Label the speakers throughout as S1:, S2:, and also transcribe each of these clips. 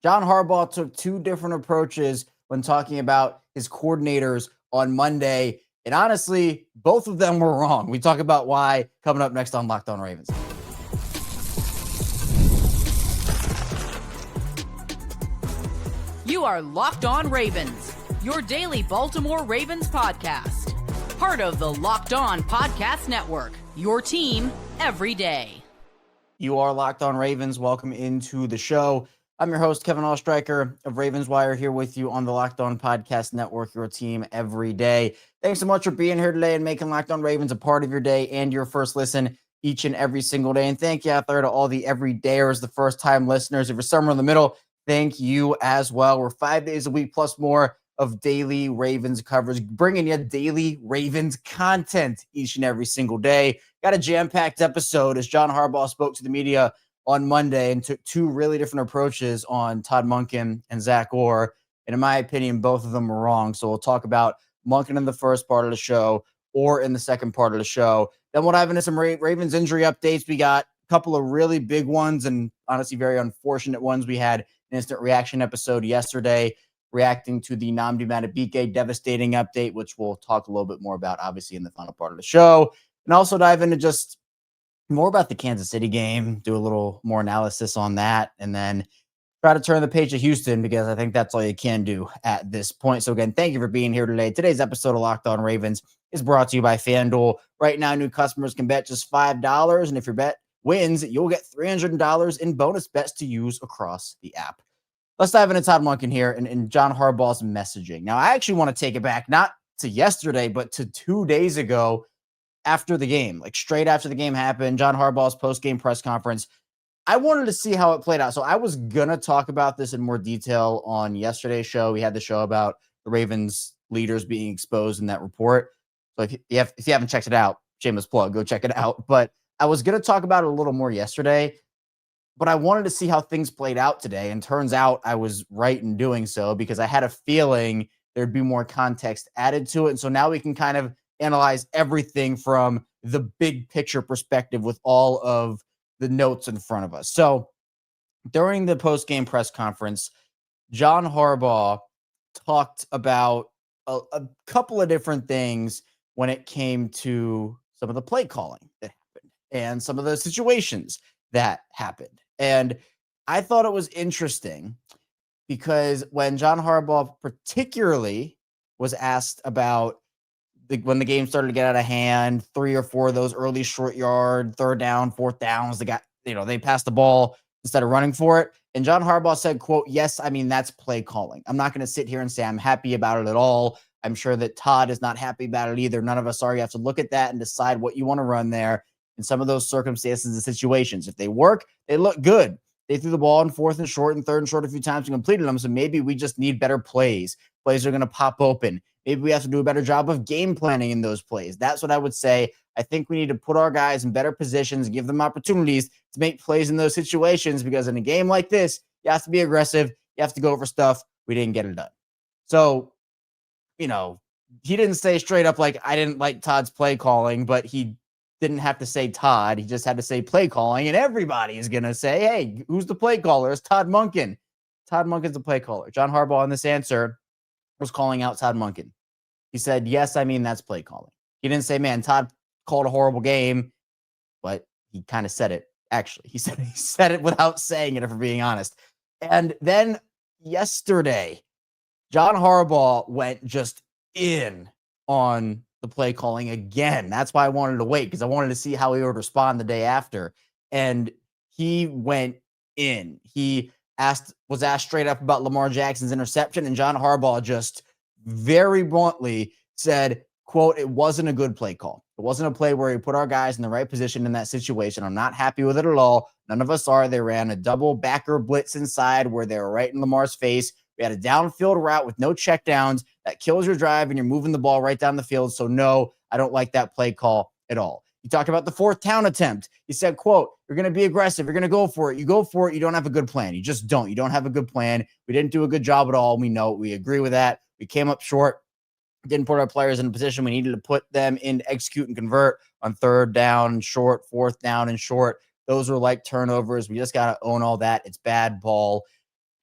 S1: John Harbaugh took two different approaches when talking about his coordinators on Monday. And honestly, both of them were wrong. We talk about why coming up next on Locked On Ravens.
S2: You are Locked On Ravens, your daily Baltimore Ravens podcast. Part of the Locked On Podcast Network, your team every day.
S1: You are Locked On Ravens. Welcome into the show. I'm your host, Kevin Oestreicher of Ravens Wire, here with you on the Locked On Podcast Network, your team every day. Thanks so much for being here today and making Locked On Ravens a part of your day and your first listen each and every single day. And thank you out there to all the everydayers, the first-time listeners. If you're somewhere in the middle, thank you as well. We're 5 days a week plus more of daily Ravens coverage, bringing you daily Ravens content each and every single day. Got a jam-packed episode as John Harbaugh spoke to the media on Monday and took two really different approaches on Todd Monken and Zach Orr. And in my opinion, both of them were wrong. So we'll talk about Monken in the first part of the show, Orr in the second part of the show. Then we'll dive into some Ravens injury updates. We got a couple of really big ones and honestly very unfortunate ones. We had an instant reaction episode yesterday reacting to the Nnamdi Madubuike devastating update, which we'll talk a little bit more about, obviously, in the final part of the show. And also dive into just more about the Kansas City game, do a little more analysis on that, and then try to turn the page to Houston because I think that's all you can do at this point. So again, thank you for being here today. Today's episode of Locked On Ravens is brought to you by FanDuel. Right now, new customers can bet just $5, and if your bet wins, you'll get $300 in bonus bets to use across the app. Let's dive into Todd Monken here and John Harbaugh's messaging. Now, I actually want to take it back, not to yesterday, but to 2 days ago after the game, like straight after the game happened, John Harbaugh's post-game press conference. I wanted to see how it played out. So I was going to talk about this in more detail on yesterday's show. We had the show about the Ravens leaders being exposed in that report. So if you haven't checked it out, shameless plug, go check it out. But I was going to talk about it a little more yesterday, but I wanted to see how things played out today. And turns out I was right in doing so because I had a feeling there'd be more context added to it. And so now we can kind of analyze everything from the big picture perspective with all of the notes in front of us. So during the post-game press conference, John Harbaugh talked about a couple of different things when it came to some of the play calling that happened and some of the situations that happened. And I thought it was interesting because when John Harbaugh particularly was asked about when the game started to get out of hand, 3 or 4 of those early short yard, third down, fourth downs, they passed the ball instead of running for it. And John Harbaugh said, quote, "Yes, I mean, that's play calling. I'm not going to sit here and say I'm happy about it at all. I'm sure that Todd is not happy about it either. None of us are. You have to look at that and decide what you want to run there in some of those circumstances and situations. If they work, they look good. They threw the ball in fourth and short and third and short a few times and completed them. So maybe we just need better plays. Plays are going to pop open. Maybe we have to do a better job of game planning in those plays." That's what I would say. I think we need to put our guys in better positions, give them opportunities to make plays in those situations, because in a game like this, you have to be aggressive. You have to go for stuff. We didn't get it done. So, he didn't say straight up, like, I didn't like Todd's play calling, but he didn't have to say Todd. He just had to say play calling, and everybody is going to say, hey, who's the play caller? It's Todd Monken. Todd Monken's the play caller. John Harbaugh in this answer was calling out Todd Monken. He said, yes, I mean, that's play calling. He didn't say, man, Todd called a horrible game, but he kind of said it. Actually, he said it without saying it, if we're being honest. And then yesterday, John Harbaugh went just in on the play calling again. That's why I wanted to wait, because I wanted to see how he would respond the day after. And he went in. He was asked straight up about Lamar Jackson's interception, and John Harbaugh just very bluntly said, quote, "It wasn't a good play call. It wasn't a play where he put our guys in the right position in that situation. I'm not happy with it at all. None of us are. They ran a double backer blitz inside where they were right in Lamar's face. We had a downfield route with no checkdowns. That kills your drive, and you're moving the ball right down the field. So no, I don't like that play call at all." He talked about the fourth down attempt. He said, quote, "You're going to be aggressive. You're going to go for it. You go for it. You don't have a good plan. You just don't. You don't have a good plan. We didn't do a good job at all. We know it. We agree with that. We came up short. Didn't put our players in a position we needed to put them in to execute and convert on third down and short, fourth down and short. Those were like turnovers. We just got to own all that. It's bad ball."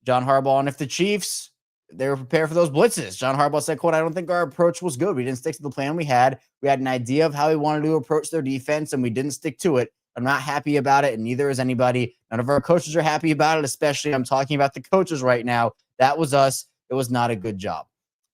S1: John Harbaugh, and if the Chiefs, they were prepared for those blitzes. John Harbaugh said, quote, I don't think our approach was good. We didn't stick to the plan we had. We had an idea of how we wanted to approach their defense, and we didn't stick to it. I'm not happy about it, and neither is anybody. None of our coaches are happy about it, especially I'm talking about the coaches right now. That was us. It was not a good job.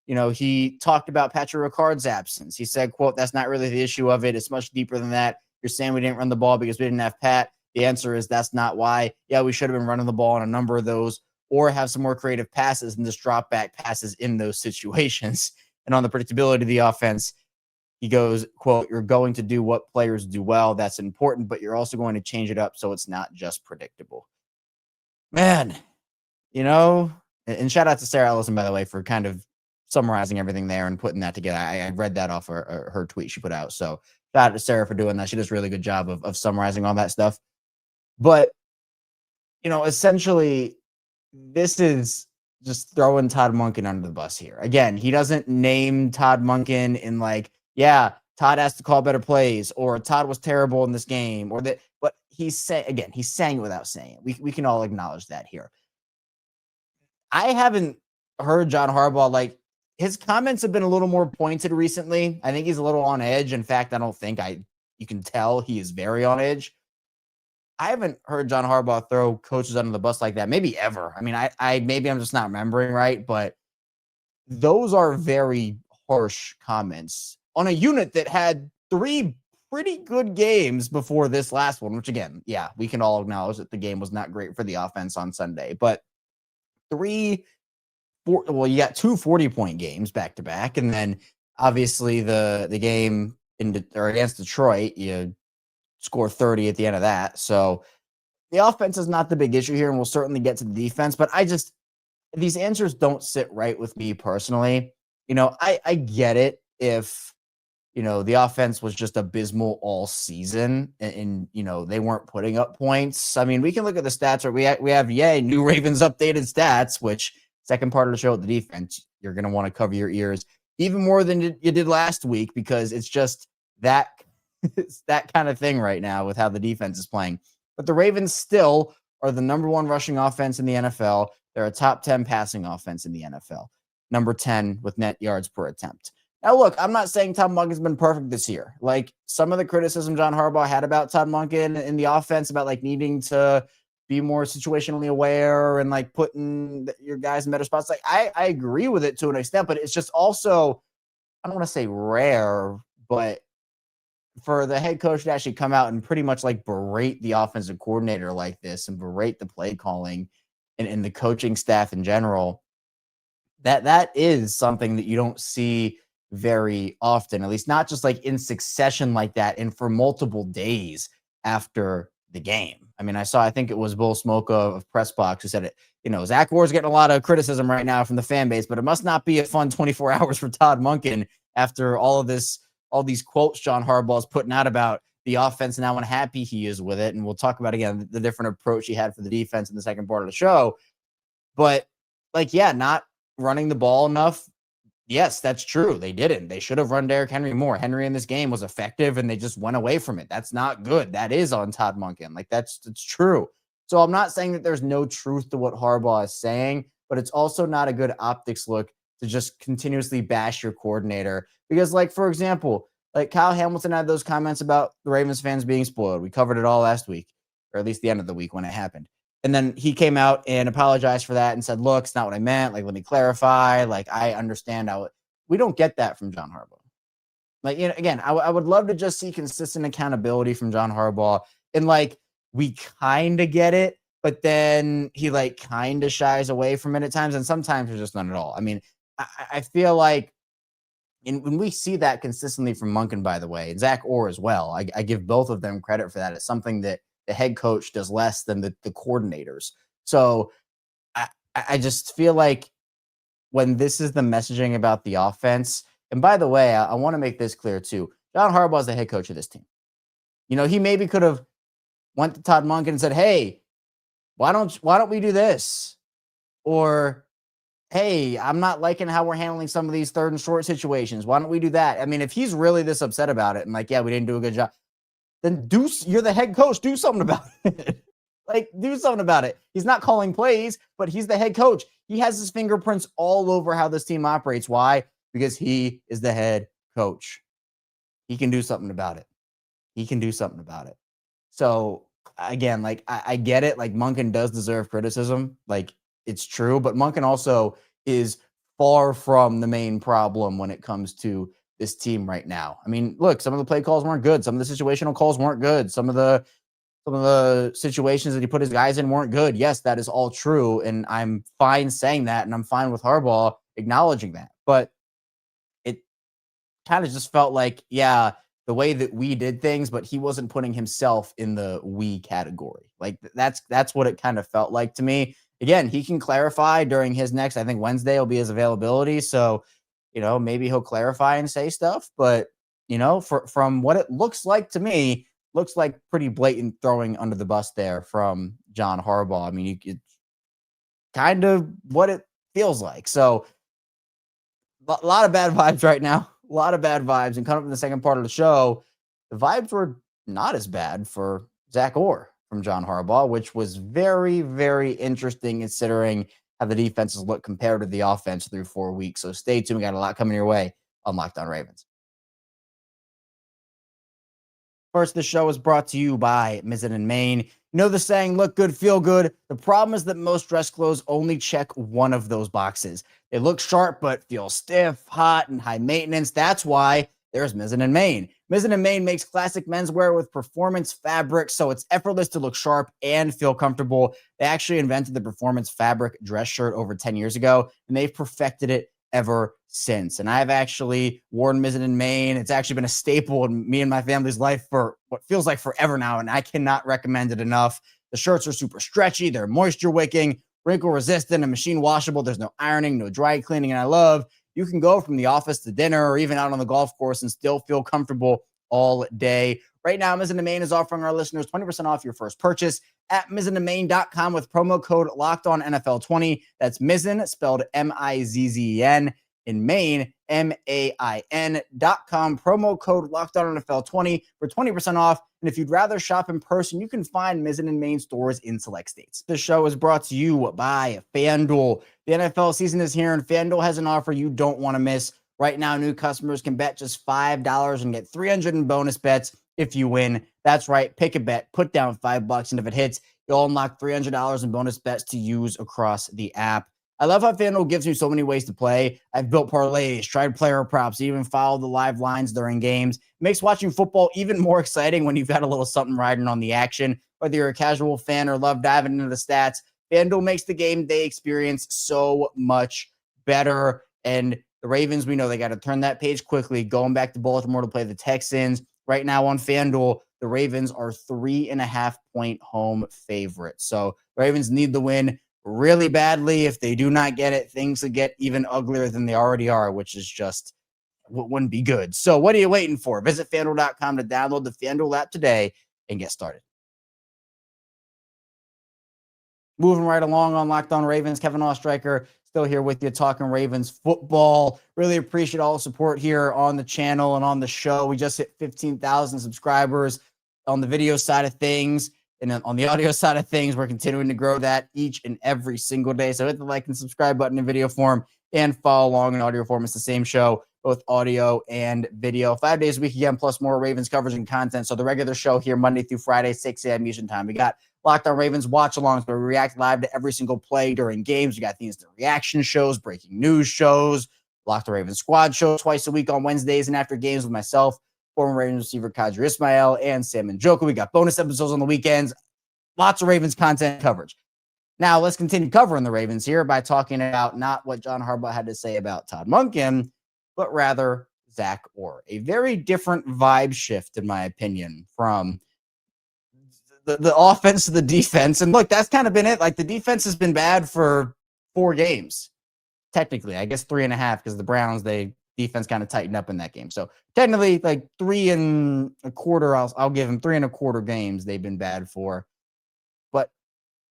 S1: He talked about Patrick Ricard's absence. He said, quote, that's not really the issue of it. It's much deeper than that. You're saying we didn't run the ball because we didn't have Pat. The answer is that's not why. Yeah, we should have been running the ball on a number of those, or have some more creative passes and just drop back passes in those situations. And on the predictability of the offense, he goes, quote, you're going to do what players do well. That's important, but you're also going to change it up so it's not just predictable. Man, and shout out to Sarah Ellison, by the way, for kind of summarizing everything there and putting that together. I read that off her tweet she put out. So shout out to Sarah for doing that. She does a really good job of summarizing all that stuff. But, essentially, this is just throwing Todd Monken under the bus here. Again, he doesn't name Todd Monken in Todd has to call better plays, or Todd was terrible in this game, or that. But he's saying it without saying it. We can all acknowledge that here. I haven't heard John Harbaugh, his comments have been a little more pointed recently. I think he's a little on edge. In fact, I don't think you can tell he is very on edge. I haven't heard John Harbaugh throw coaches under the bus like that, maybe ever. I mean, maybe I'm just not remembering right, but those are very harsh comments on a unit that had 3 pretty good games before this last one, which again, yeah, we can all acknowledge that the game was not great for the offense on Sunday, but you got 2 40-point games back to back, and then obviously the game against Detroit, you score 30 at the end of that. So the offense is not the big issue here, and we'll certainly get to the defense, but these answers don't sit right with me personally. I get it if the offense was just abysmal all season and they weren't putting up points. I mean, we can look at the stats, or we have new Ravens updated stats, which second part of the show with the defense, you're going to want to cover your ears even more than you did last week, because it's just that it's that kind of thing right now with how the defense is playing. But the Ravens still are the number 1 rushing offense in the NFL. They're a top 10 passing offense in the NFL, number 10 with net yards per attempt. Now, look, I'm not saying Todd Monken's been perfect this year. Some of the criticism John Harbaugh had about Todd Monken in the offense, about needing to be more situationally aware and putting your guys in better spots. I agree with it to an extent, but it's just also, I don't want to say rare, but for the head coach to actually come out and pretty much berate the offensive coordinator like this and berate the play calling and the coaching staff in general, that is something that you don't see very often, at least not just in succession like that and for multiple days after the game. I mean, I think it was Bull Smoke of Pressbox who said it, Zach Orr is getting a lot of criticism right now from the fan base, but it must not be a fun 24 hours for Todd Monken after all these quotes John Harbaugh is putting out about the offense and how unhappy he is with it. And we'll talk about, again, the different approach he had for the defense in the second part of the show. But not running the ball enough. Yes, that's true. They didn't. They should have run Derrick Henry more. Henry in this game was effective and they just went away from it. That's not good. That is on Todd Monken. That's true. So I'm not saying that there's no truth to what Harbaugh is saying, but it's also not a good optics look to just continuously bash your coordinator. Because for example, Kyle Hamilton had those comments about the Ravens fans being spoiled. We covered it all last week, or at least the end of the week when it happened. And then he came out and apologized for that and said, look, it's not what I meant. Let me clarify. I understand how we don't get that from John Harbaugh. Again, I would love to just see consistent accountability from John Harbaugh. And we kind of get it, but then he kind of shies away from it at times. And sometimes there's just none at all. I mean, I feel and when we see that consistently from Monken, by the way, and Zach Orr as well, I give both of them credit for that. It's something that the head coach does less than the coordinators. So I just feel when this is the messaging about the offense, and by the way, I want to make this clear too. John Harbaugh is the head coach of this team. He maybe could have went to Todd Monken and said, hey, why don't we do this? Or, hey, I'm not liking how we're handling some of these 3rd and short situations. Why don't we do that? I mean, if he's really this upset about it and yeah, we didn't do a good job, then you're the head coach, do something about it. Like, do something about it. He's not calling plays, but he's the head coach. He has his fingerprints all over how this team operates. Why? Because he is the head coach. He can do something about it. He can do something about it. So again, like I get it. Like Monken does deserve criticism. Like it's true, but Monken also is far from the main problem when it comes to this team right now. I mean, look, some of the play calls weren't good. Some of the situational calls weren't good. Some of the situations that he put his guys in weren't good. Yes, that is all true. And I'm fine saying that. And I'm fine with Harbaugh acknowledging that. But it kind of just felt like, yeah, the way that we did things, but he wasn't putting himself in the we category. Like that's what it kind of felt like to me. Again, he can clarify during his next, I think Wednesday will be his availability. So, maybe he'll clarify and say stuff. But, from what it looks like to me, looks like pretty blatant throwing under the bus there from John Harbaugh. I mean, it's kind of what it feels like. So a lot of bad vibes right now. A lot of bad vibes. And coming up in the second part of the show, the vibes were not as bad for Zach Orr from John Harbaugh, which was very, very interesting considering how the defenses look compared to the offense through 4 weeks. So stay tuned. We got a lot coming your way on Locked On Ravens. First, the show is brought to you by Mizzen in Maine. You know the saying, look good, feel good. The problem is that most dress clothes only check one of those boxes. They look sharp, but feel stiff, hot, and high maintenance. That's why there's Mizzen in Maine. Mizzen in Maine makes classic menswear with performance fabric, so it's effortless to look sharp and feel comfortable. They actually invented the performance fabric dress shirt over 10 years ago, and they've perfected it ever since. And I've actually worn Mizzen in Maine. It's actually been a staple in me and my family's life for what feels like forever now, and I cannot recommend it enough. The shirts are super stretchy, they're moisture wicking, wrinkle resistant, and machine washable. There's no ironing, no dry cleaning, and I love you can go from the office to dinner or even out on the golf course and still feel comfortable all day. Right now, Mizzen in Maine is offering our listeners 20% off your first purchase at mizzeninmaine.com with promo code LOCKEDONNFL20. That's Mizzen, spelled M-I-Z-Z-E-N, in Maine, MAIN.com, promo code LOCKEDONNFL20 for 20% off. And if you'd rather shop in person, you can find Mizzen in Maine stores in select states. This show is brought to you by FanDuel. The NFL season is here, and FanDuel has an offer you don't want to miss. Right now, new customers can bet just $5 and get $300 in bonus bets if you win. That's right. Pick a bet, put down $5, and if it hits, you'll unlock $300 in bonus bets to use across the app. I love how FanDuel gives me so many ways to play. I've built parlays, tried player props, even followed the live lines during games. It makes watching football even more exciting when you've got a little something riding on the action. Whether you're a casual fan or love diving into the stats, FanDuel makes the game day experience so much better. And the Ravens, we know they got to turn that page quickly, going back to Baltimore to play the Texans. Right now on FanDuel, the Ravens are 3.5-point home favorites. So the Ravens need the win really badly. If they do not get it, things will get even uglier than they already are, which is just what wouldn't be good. So what are you waiting for? Visit FanDuel.com to download the FanDuel app today and get started. Moving right along on Locked On Ravens, Kevin Oestreicher still here with you talking Ravens football. Really appreciate all the support here on the channel and on the show. We just hit 15,000 subscribers on the video side of things. And then on the audio side of things, we're continuing to grow that each and every single day. So hit the like and subscribe button in video form and follow along in audio form. It's the same show, both audio and video. 5 days a week again, plus more Ravens coverage and content. So the regular show here Monday through Friday, 6 a.m. Eastern time. We got Locked On Ravens watch-alongs where we react live to every single play during games. We got the instant reaction shows, breaking news shows, Locked On Ravens squad show twice a week on Wednesdays and after games with myself, former Ravens receiver Kadri Ismail, and Sam Njoku. We got bonus episodes on the weekends. Lots of Ravens content coverage. Now, let's continue covering the Ravens here by talking about not what John Harbaugh had to say about Todd Monken, but rather Zach Orr. A very different vibe shift, in my opinion, from the offense to the defense. And look, that's kind of been it. Like, the defense has been bad for 4 games. Technically, I guess 3.5 because the Browns, defense kind of tightened up in that game. So technically, like 3.25, I'll give them 3.25 games they've been bad for. But,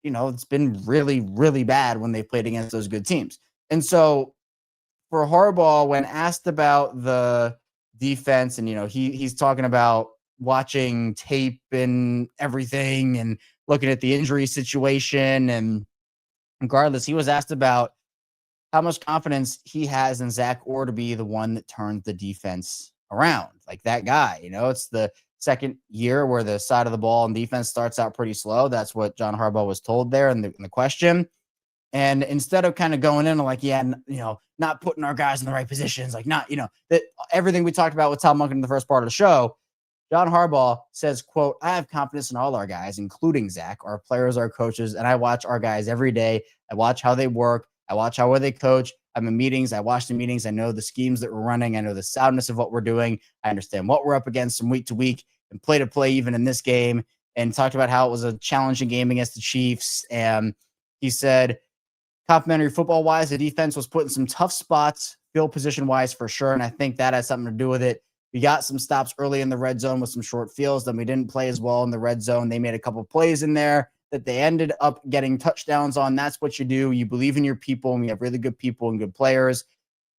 S1: it's been really, really bad when they played against those good teams. And so for Harbaugh, when asked about the defense and, he's talking about watching tape and everything and looking at the injury situation. And regardless, he was asked about how much confidence he has in Zach Orr to be the one that turns the defense around. Like that guy, it's the second year where the side of the ball and defense starts out pretty slow. That's what John Harbaugh was told there in the question. And instead of kind of going in and like, not putting our guys in the right positions, like not, that everything we talked about with Todd Monken in the first part of the show, John Harbaugh says, quote, "I have confidence in all our guys, including Zach, our players, our coaches, and I watch our guys every day. I watch how they work. I watch how well they coach. I'm in meetings. I watch the meetings. I know the schemes that we're running. I know the soundness of what we're doing. I understand what we're up against from week to week and play to play, even in this game." And talked about how it was a challenging game against the Chiefs. And he said, complimentary football-wise, the defense was put in some tough spots, field position-wise for sure, and I think that has something to do with it. We got some stops early in the red zone with some short fields. Then we didn't play as well in the red zone. They made a couple plays in there that they ended up getting touchdowns on. That's what you do. You believe in your people, and we have really good people and good players.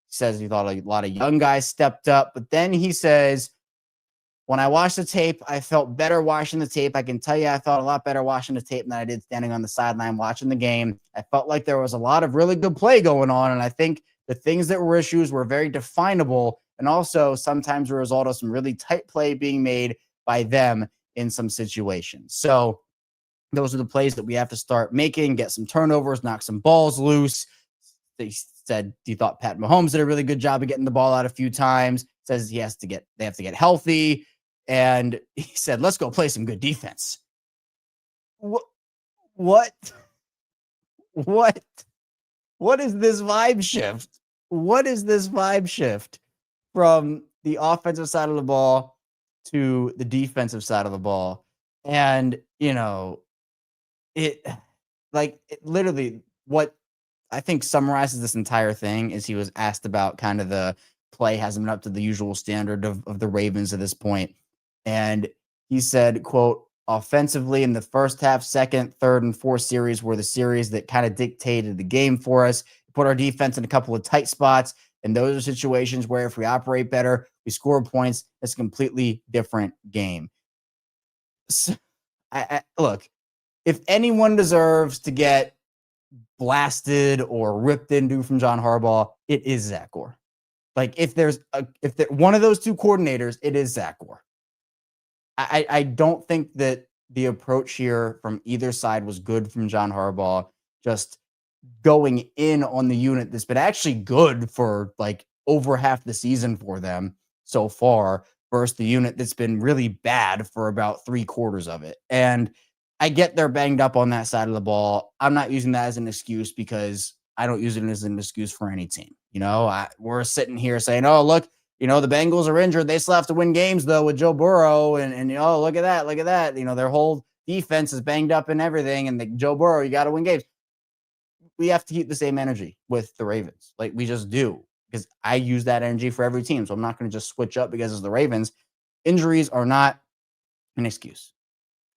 S1: He says he thought a lot of young guys stepped up, but then he says, when I watched the tape, I felt better watching the tape. I can tell you I felt a lot better watching the tape than I did standing on the sideline watching the game. I felt like there was a lot of really good play going on, and I think the things that were issues were very definable and also sometimes a result of some really tight play being made by them in some situations. So those are the plays that we have to start making, get some turnovers, knock some balls loose. They said he thought Pat Mahomes did a really good job of getting the ball out a few times. Says they have to get healthy. And he said, let's go play some good defense. What? What is this vibe shift? What is this vibe shift from the offensive side of the ball to the defensive side of the ball? And, literally what I think summarizes this entire thing is he was asked about kind of the play hasn't been up to the usual standard of the Ravens at this point. And he said, quote, offensively in the first half, second, third, and fourth series were the series that kind of dictated the game for us, put our defense in a couple of tight spots. And those are situations where if we operate better, we score points, it's a completely different game. So, look, if anyone deserves to get blasted or ripped into from John Harbaugh, it is Zach Orr. Like if there's one of those two coordinators, it is Zach Orr. I don't think that the approach here from either side was good from John Harbaugh, just going in on the unit that's been actually good for like over half the season for them so far versus the unit that's been really bad for about 3/4 of it. And I get they're banged up on that side of the ball. I'm not using that as an excuse because I don't use it as an excuse for any team. We're sitting here saying, oh, look, the Bengals are injured. They still have to win games, though, with Joe Burrow. And look at that. Their whole defense is banged up and everything. And Joe Burrow, you got to win games. We have to keep the same energy with the Ravens. Like, we just do. Because I use that energy for every team. So I'm not going to just switch up because it's the Ravens. Injuries are not an excuse.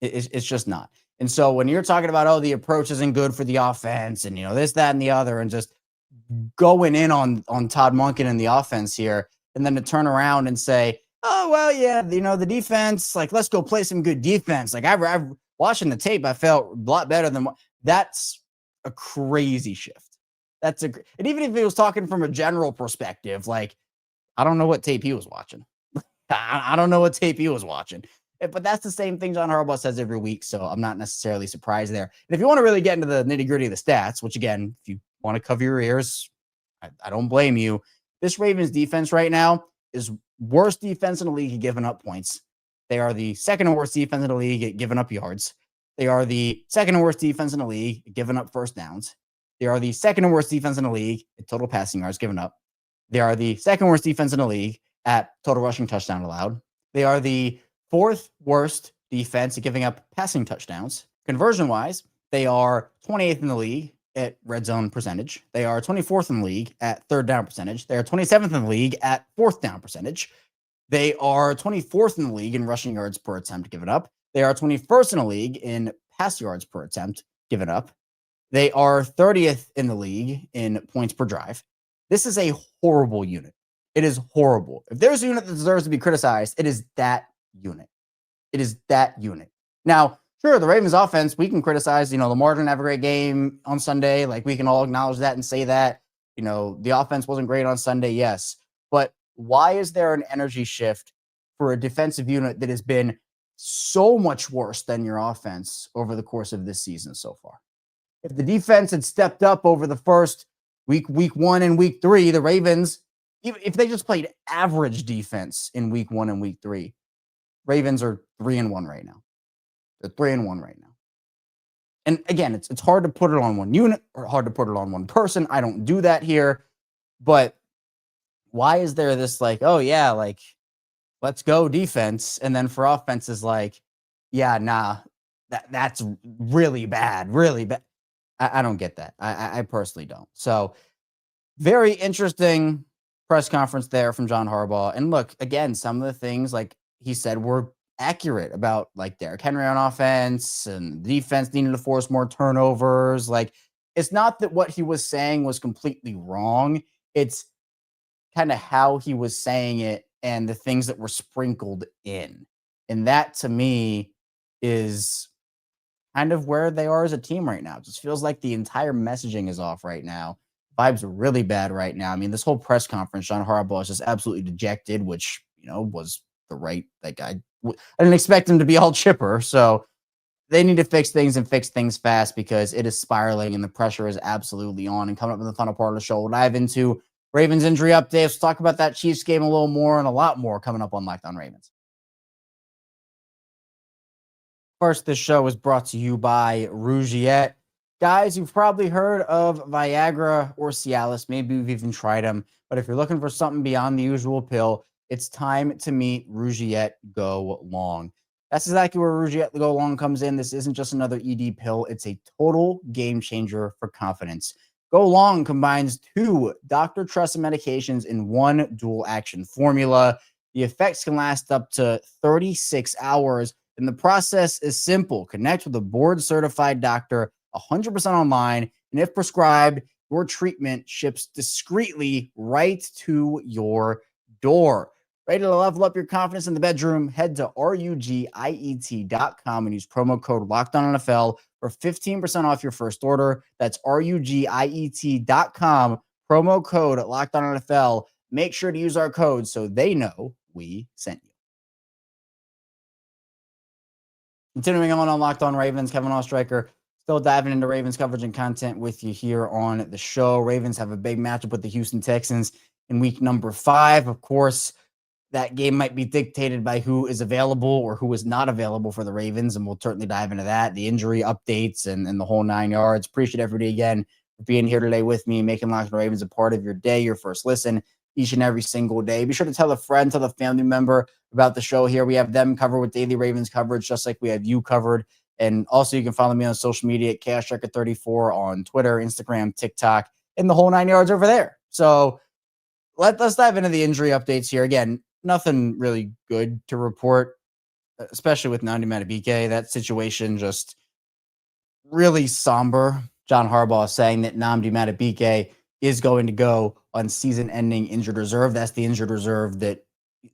S1: It's just not. And so when you're talking about, oh, the approach isn't good for the offense and, this, that, and the other, and just going in on Todd Monken and the offense here, and then to turn around and say, oh, well, yeah, the defense, like, let's go play some good defense. Like, I've watching the tape, I felt a lot better than that's a crazy shift. And even if he was talking from a general perspective, like, I don't know what tape he was watching. I don't know what tape he was watching. But that's the same thing John Harbaugh says every week, so I'm not necessarily surprised there. And if you want to really get into the nitty-gritty of the stats, which, again, if you want to cover your ears, I don't blame you. This Ravens defense right now is worst defense in the league at giving up points. They are the second worst defense in the league at giving up yards. They are the second worst defense in the league at giving up first downs. They are the second worst defense in the league at total passing yards given up. They are the second worst defense in the league at total rushing touchdown allowed. They are the fourth worst defense at giving up passing touchdowns. Conversion-wise, they are 28th in the league at red zone percentage. They are 24th in the league at third down percentage. They are 27th in the league at fourth down percentage. They are 24th in the league in rushing yards per attempt given up. They are 21st in the league in pass yards per attempt given up. They are 30th in the league in points per drive. This is a horrible unit. It is horrible. If there's a unit that deserves to be criticized, it is that unit. It is that unit. Now, Sure, the Ravens offense, we can criticize, Lamar didn't have a great game on Sunday. Like, we can all acknowledge that and say that, the offense wasn't great on Sunday. Yes. But why is there an energy shift for a defensive unit that has been so much worse than your offense over the course of this season so far? If the defense had stepped up over the first week 1 and week 3, the Ravens, even if they just played average defense in week 1 and week 3, Ravens are 3-1 right now. They're 3-1 right now. And again, it's hard to put it on one unit or hard to put it on one person. I don't do that here. But why is there this like, oh yeah, like let's go defense, and then for offense is like, yeah, nah, that's really bad, really bad. I don't get that. I personally don't. So very interesting press conference there from John Harbaugh. And look, again, some of the things like he said were accurate about like Derrick Henry on offense and defense needing to force more turnovers. Like, it's not that what he was saying was completely wrong. It's kind of how he was saying it and the things that were sprinkled in. And that to me is kind of where they are as a team right now. It just feels like the entire messaging is off right now. Vibes are really bad right now. I mean, this whole press conference, John Harbaugh is just absolutely dejected, which, was the right, like I didn't expect him to be all chipper. So they need to fix things and fix things fast because it is spiraling and the pressure is absolutely on. And coming up in the final part of the show, we'll dive into Ravens injury updates. We'll talk about that Chiefs game a little more and a lot more coming up on Locked On Ravens. First, this show is brought to you by Rugiet. Guys, you've probably heard of Viagra or Cialis. Maybe you've even tried them. But if you're looking for something beyond the usual pill, it's time to meet Rugiet Go Long. That's exactly where Rugiet Go Long comes in. This isn't just another ED pill. It's a total game changer for confidence. Go Long combines 2 doctor-trusted medications in one dual-action formula. The effects can last up to 36 hours. And the process is simple. Connect with a board-certified doctor 100% online. And if prescribed, your treatment ships discreetly right to your door. Ready to level up your confidence in the bedroom? Head to rugiet.com and use promo code LOCKEDONNFL for 15% off your first order. That's rugiet.com, promo code LOCKEDONNFL. Make sure to use our code so they know we sent you. Continuing on Locked On Ravens, Kevin Oestreicher still diving into Ravens coverage and content with you here on the show. Ravens have a big matchup with the Houston Texans in week number 5. Of course, that game might be dictated by who is available or who is not available for the Ravens, and we'll certainly dive into that, the injury updates and the whole 9 yards. Appreciate everybody again for being here today with me, making Locked On Ravens a part of your day, your first listen each and every single day. Be sure to tell a friend, tell a family member about the show here. We have them covered with daily Ravens coverage, just like we have you covered. And also you can follow me on social media at KSTrekker34 on Twitter, Instagram, TikTok, and the whole 9 yards over there. So let's dive into the injury updates here. Again, nothing really good to report, especially with Nnamdi Madubuike. That situation just really somber. John Harbaugh saying that Nnamdi Madubuike is going to go on season-ending injured reserve. That's the injured reserve that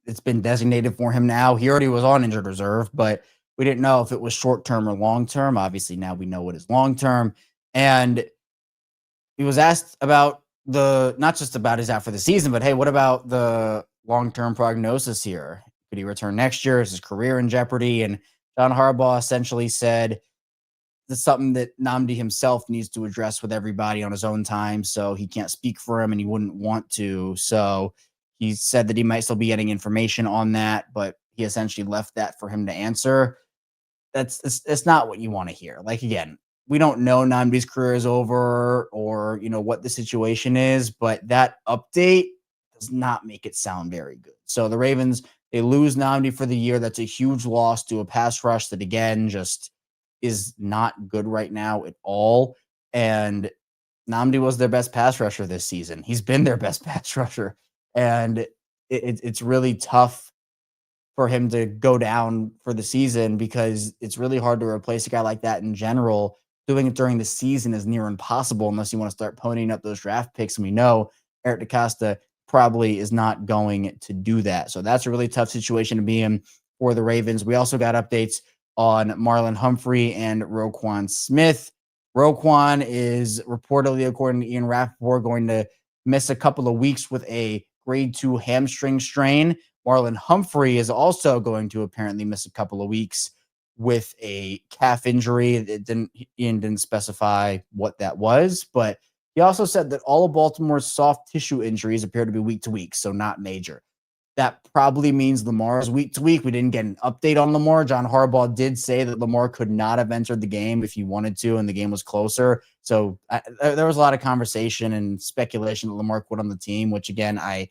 S1: it's been designated for him now. He already was on injured reserve, but we didn't know if it was short-term or long-term. Obviously, now we know what is long-term. And he was asked about not just about his out for the season, but hey, what about the long-term prognosis here? Could he return next year? Is his career in jeopardy? And John Harbaugh essentially said that's something that Nnamdi himself needs to address with everybody on his own time. So he can't speak for him and he wouldn't want to. So he said that he might still be getting information on that, but he essentially left that for him to answer. It's not what you want to hear. Like, again, we don't know Nnamdi's career is over or, what the situation is, but that update does not make it sound very good. So the Ravens, they lose Nnamdi for the year. That's a huge loss to a pass rush that, again, just is not good right now at all. And Nnamdi was their best pass rusher this season. He's been their best pass rusher. And it's really tough for him to go down for the season because it's really hard to replace a guy like that in general. Doing it during the season is near impossible unless you want to start ponying up those draft picks. And we know Eric DeCosta probably is not going to do that. So that's a really tough situation to be in for the Ravens. We also got updates on Marlon Humphrey and Roquan Smith. Roquan is reportedly, according to Ian Rappaport, going to miss a couple of weeks with a grade 2 hamstring strain. Marlon Humphrey is also going to apparently miss a couple of weeks with a calf injury. Ian didn't specify what that was, but he also said that all of Baltimore's soft tissue injuries appear to be week to week, so not major. That probably means Lamar is week to week. We didn't get an update on Lamar. John Harbaugh did say that Lamar could not have entered the game if he wanted to, and the game was closer. So there was a lot of conversation and speculation that Lamar quit on the team, which, again, I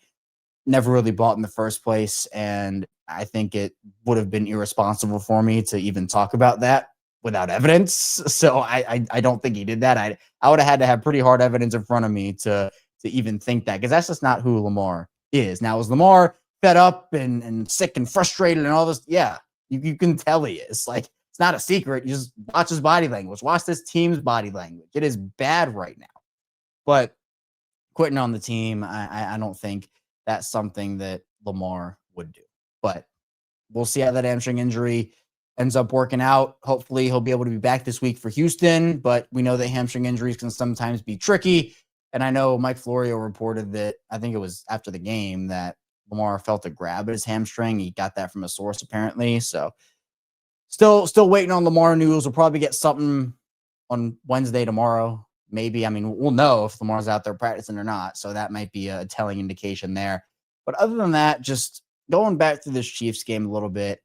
S1: never really bought in the first place. And I think it would have been irresponsible for me to even talk about that without evidence. So I don't think he did that. I would have had to have pretty hard evidence in front of me to even think that, because that's just not who Lamar is. Now, is Lamar fed up and sick and frustrated and all this? Yeah, you can tell he is. Like, it's not a secret. You just watch his body language. Watch this team's body language. It is bad right now. But quitting on the team, I don't think that's something that Lamar would do. But we'll see how that hamstring injury ends up working out. Hopefully he'll be able to be back this week for Houston, but we know that hamstring injuries can sometimes be tricky. And I know Mike Florio reported that, I think it was after the game, that Lamar felt a grab at his hamstring. He got that from a source, apparently. So still waiting on Lamar news. We'll probably get something on Wednesday, tomorrow. Maybe. I mean, we'll know if Lamar's out there practicing or not. So that might be a telling indication there. But other than that, just going back to this Chiefs game a little bit,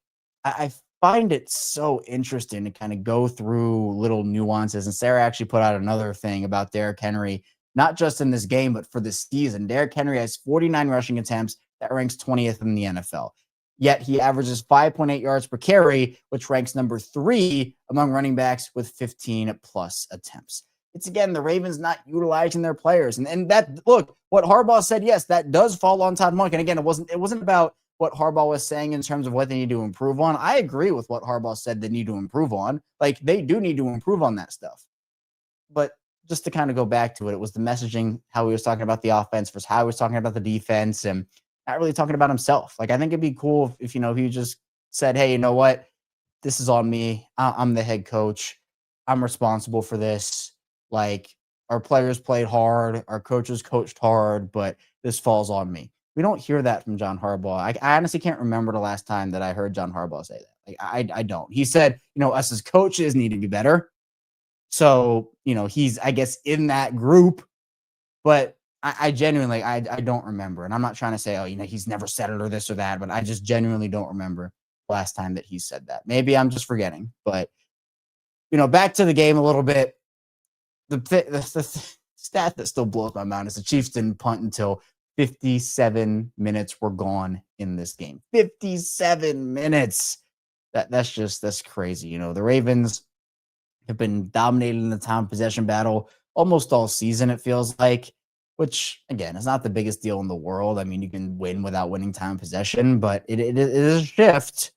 S1: I find it so interesting to kind of go through little nuances. And Sarah actually put out another thing about Derrick Henry, not just in this game, but for this season. Derrick Henry has 49 rushing attempts. That ranks 20th in the NFL. Yet he averages 5.8 yards per carry, which ranks number 3 among running backs with 15-plus attempts. It's, again, the Ravens not utilizing their players. And that, look, what Harbaugh said, yes, that does fall on Todd Monken. And again, it wasn't about what Harbaugh was saying in terms of what they need to improve on. I agree with what Harbaugh said they need to improve on. Like, they do need to improve on that stuff. But just to kind of go back to it, it was the messaging, how he was talking about the offense versus how he was talking about the defense, and not really talking about himself. Like, I think it'd be cool if he just said, hey, you know what? This is on me. I'm the head coach. I'm responsible for this. Like, our players played hard. Our coaches coached hard, but this falls on me. We don't hear that from John Harbaugh. I honestly can't remember the last time that I heard John Harbaugh say that. Like, I don't. He said, us as coaches need to be better. So, he's, I guess, in that group, but I genuinely, I don't remember. And I'm not trying to say, he's never said it or this or that, but I just genuinely don't remember the last time that he said that. Maybe I'm just forgetting, but, back to the game a little bit. The stat that still blows my mind is the Chiefs didn't punt until 57 minutes were gone in this game. 57 minutes. That's crazy. The Ravens have been dominating the time possession battle almost all season, it feels like, which, again, is not the biggest deal in the world. I mean, you can win without winning time possession, but it is a shift.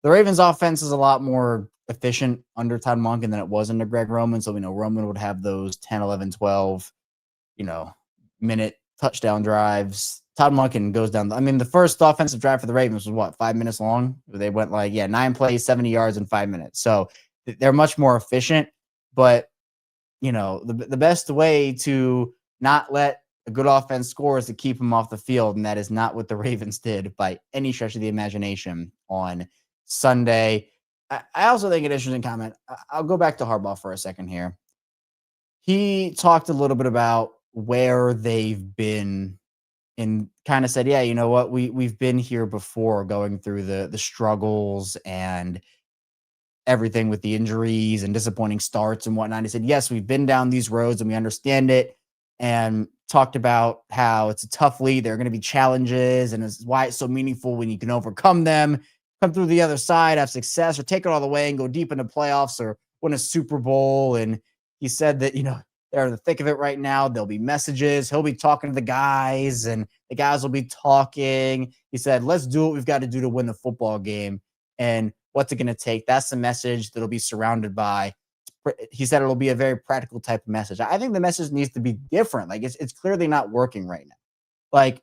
S1: The Ravens offense is a lot more efficient under Todd Monken than it was under Greg Roman. So, Roman would have those 10, 11, 12, minute touchdown drives. Todd Monken goes down. The first offensive drive for the Ravens was 5 minutes long? They went 9 plays, 70 yards in 5 minutes. So they're much more efficient, but the best way to not let a good offense score is to keep them off the field. And that is not what the Ravens did by any stretch of the imagination on Sunday. I also think an interesting comment. I'll go back to Harbaugh for a second here. He talked a little bit about where they've been and kind of said, yeah, you know what? We've been here before, going through the struggles and everything with the injuries and disappointing starts and whatnot. He said, yes, we've been down these roads and we understand it, and talked about how it's a tough league. There are going to be challenges, and it's why it's so meaningful when you can overcome them, come through the other side, have success, or take it all the way and go deep into playoffs or win a Super Bowl. And he said that, they're in the thick of it right now. There'll be messages. He'll be talking to the guys, and the guys will be talking. He said, let's do what we've got to do to win the football game. And what's it going to take? That's the message that'll be surrounded by. He said it'll be a very practical type of message. I think the message needs to be different. Like, it's clearly not working right now. Like,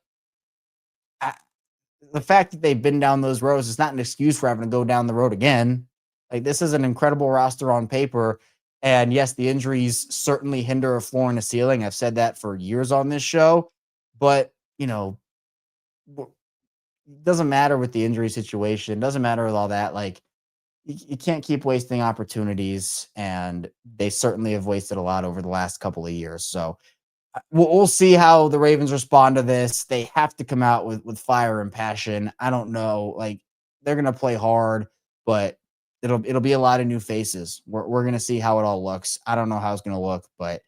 S1: the fact that they've been down those roads is not an excuse for having to go down the road again. Like, this is an incredible roster on paper. And yes, the injuries certainly hinder a floor and a ceiling. I've said that for years on this show, but it doesn't matter with the injury situation. Doesn't matter with all that. Like, you can't keep wasting opportunities, and they certainly have wasted a lot over the last couple of years. So we'll see how the Ravens respond to this. They have to come out with fire and passion. I don't know, like, they're gonna play hard, but it'll be a lot of new faces. We're gonna see how it all looks. I don't know how it's gonna look, but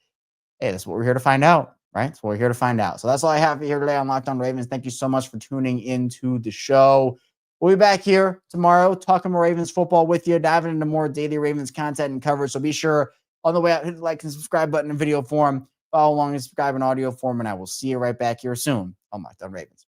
S1: hey, that's what we're here to find out, right? That's what we're here to find out. So that's all I have here today on Locked On Ravens. Thank you so much for tuning into the show. We'll be back here tomorrow talking more Ravens football with you, diving into more daily Ravens content and coverage. So be sure on the way out, hit the like and subscribe button in video form, follow along and subscribe in audio form, and I will see you right back here soon on Locked On Ravens.